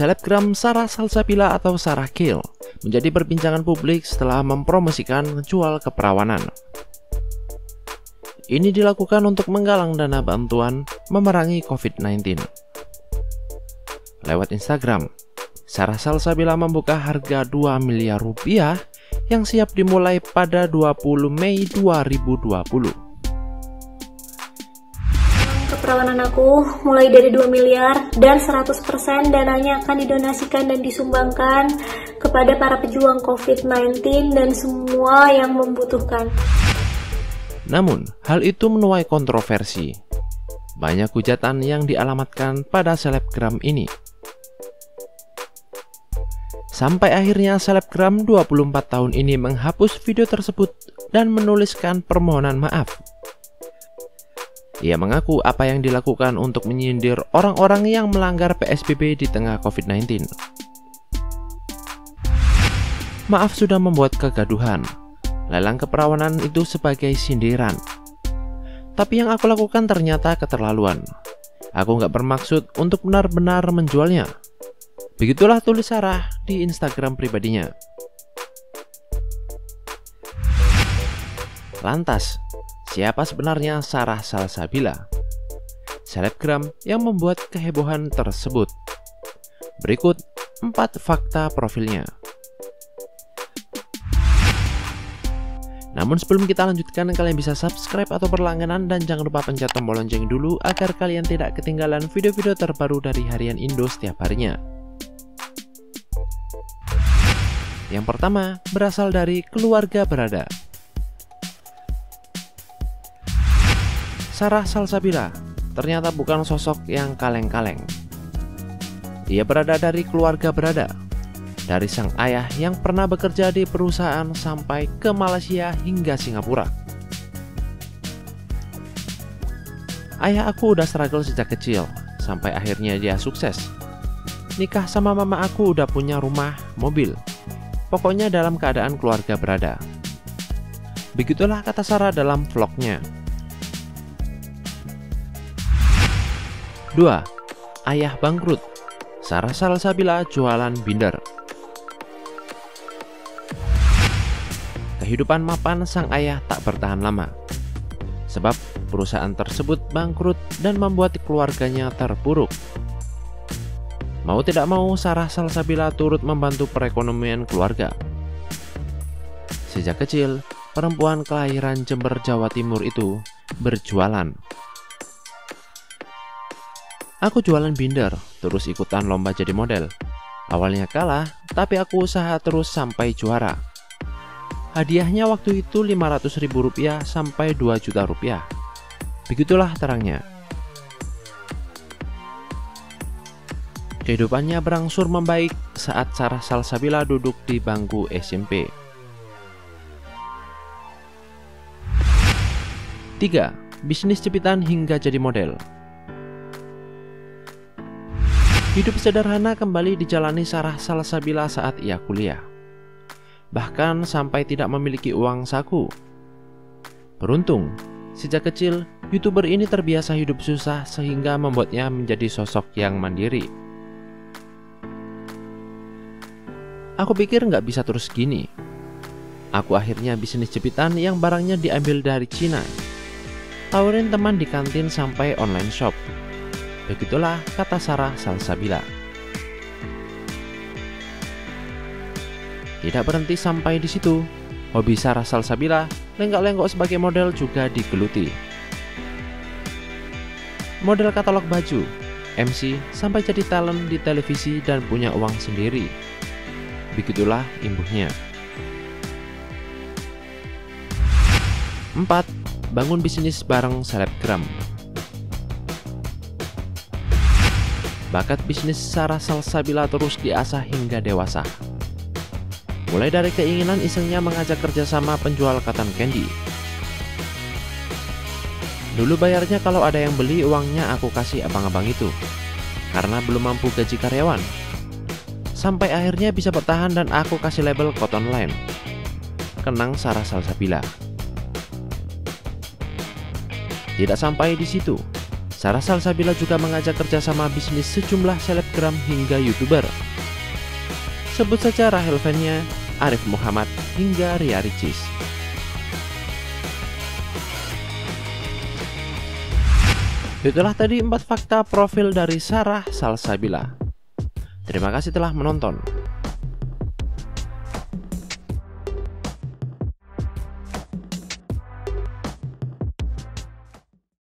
Selebgram Sarah Salsabila atau Sarah Kale menjadi perbincangan publik setelah mempromosikan jual keperawanan. Ini dilakukan untuk menggalang dana bantuan memerangi COVID-19. Lewat Instagram, Sarah Salsabila membuka harga 2 miliar rupiah yang siap dimulai pada 20 Mei 2020. Keperawanan aku mulai dari 2 miliar dan 100% dananya akan didonasikan dan disumbangkan kepada para pejuang COVID-19 dan semua yang membutuhkan. Namun, hal itu menuai kontroversi. Banyak hujatan yang dialamatkan pada selebgram ini. Sampai akhirnya selebgram 24 tahun ini menghapus video tersebut dan menuliskan permohonan maaf. Ia mengaku apa yang dilakukan untuk menyindir orang-orang yang melanggar PSBB di tengah COVID-19. Maaf sudah membuat kegaduhan. Lelang keperawanan itu sebagai sindiran. Tapi yang aku lakukan ternyata keterlaluan. Aku nggak bermaksud untuk benar-benar menjualnya. Begitulah tulis Sarah di Instagram pribadinya. Lantas, siapa sebenarnya Sarah Salsabila? Selebgram yang membuat kehebohan tersebut. Berikut 4 fakta profilnya. Namun sebelum kita lanjutkan, kalian bisa subscribe atau berlangganan dan jangan lupa pencet tombol lonceng dulu agar kalian tidak ketinggalan video-video terbaru dari Harian Indo setiap harinya. Yang pertama, berasal dari keluarga berada. Sarah Salsabila ternyata bukan sosok yang kaleng-kaleng. Ia berada dari keluarga berada, dari sang ayah yang pernah bekerja di perusahaan sampai ke Malaysia hingga Singapura. Ayah aku udah struggle sejak kecil, sampai akhirnya dia sukses. Nikah sama mama aku udah punya rumah, mobil. Pokoknya dalam keadaan keluarga berada. Begitulah kata Sarah dalam vlognya. 2. Ayah bangkrut. Sarah Salsabila jualan binder. Kehidupan mapan sang ayah tak bertahan lama, sebab perusahaan tersebut bangkrut dan membuat keluarganya terpuruk. Mau tidak mau, Sarah Salsabila turut membantu perekonomian keluarga. Sejak kecil, perempuan kelahiran Jember, Jawa Timur itu berjualan. Aku jualan binder, terus ikutan lomba jadi model. Awalnya kalah, tapi aku usaha terus sampai juara. Hadiahnya waktu itu Rp500.000 sampai Rp2 juta. Begitulah terangnya. Kehidupannya berangsur membaik saat Sarah Salsabila duduk di bangku SMP. 3. Bisnis jepitan hingga jadi model. Hidup sederhana kembali dijalani Sarah Salsabila saat ia kuliah. Bahkan sampai tidak memiliki uang saku. Beruntung, sejak kecil YouTuber ini terbiasa hidup susah sehingga membuatnya menjadi sosok yang mandiri. Aku pikir nggak bisa terus gini. Aku akhirnya bisnis jepitan yang barangnya diambil dari Cina. Tawarin teman di kantin sampai online shop. Begitulah kata Sarah Salsabila. Tidak berhenti sampai di situ. Hobi Sarah Salsabila, lenggak-lenggok sebagai model juga digeluti. Model katalog baju, MC, sampai jadi talent di televisi dan punya uang sendiri. Begitulah imbuhnya. 4. Bangun bisnis bareng selebgram. Bakat bisnis Sarah Salsabila terus diasah hingga dewasa. Mulai dari keinginan isengnya mengajak kerjasama penjual cotton candy. Dulu bayarnya kalau ada yang beli, uangnya aku kasih abang-abang itu, karena belum mampu gaji karyawan. Sampai akhirnya bisa bertahan dan aku kasih label Cotton Line. Kenang Sarah Salsabila. Tidak sampai di situ, Sarah Salsabila juga mengajak kerjasama bisnis sejumlah selebgram hingga YouTuber. Sebut saja Rachel Fenya, Arif Muhammad, hingga Ria Ricis. Itulah tadi 4 fakta profil dari Sarah Salsabila. Terima kasih telah menonton.